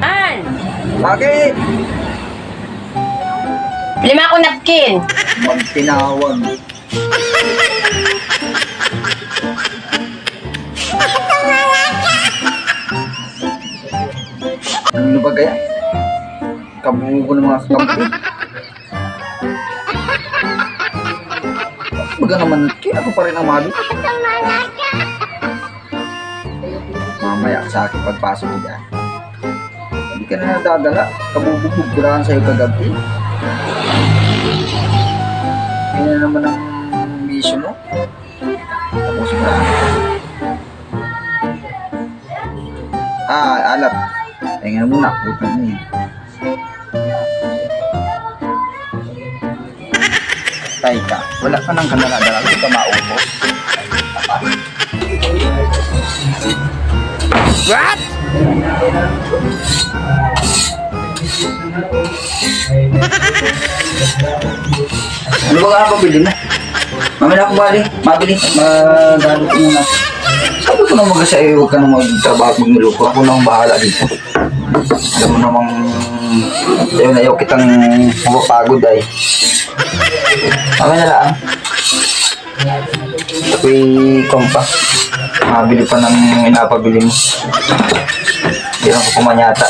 An! Bakit? 5 ko napkin. Magtinawag. Ano ba kaya? Kabugo ng mga kampi. Baga naman, kaya ako pa rin ang mabi. Mamaya sa akin pagpasok niya. Hindi ka na nadadala. Kabubog burahan sa'yo kagabi. Yan na naman ang mission mo. Tapos burahan. Alat. Tingnan mo na. Putang mo. Tay ka. Wala ka nang kanala-dala. Hindi ka maupos. What? Ano ba nga pabili na? Mamaya ako mabili. Magano ko muna. Sabi ko na mag-asa huwag ka nang magtrabaho at magnuluko. Ako nang bahala dito. Alam mo namang ayaw kitang mapapagod ay. Mamaya na lang. Ako'y kompa. Mabili pa ng inapabili mo. Hindi lang ko kumanyata.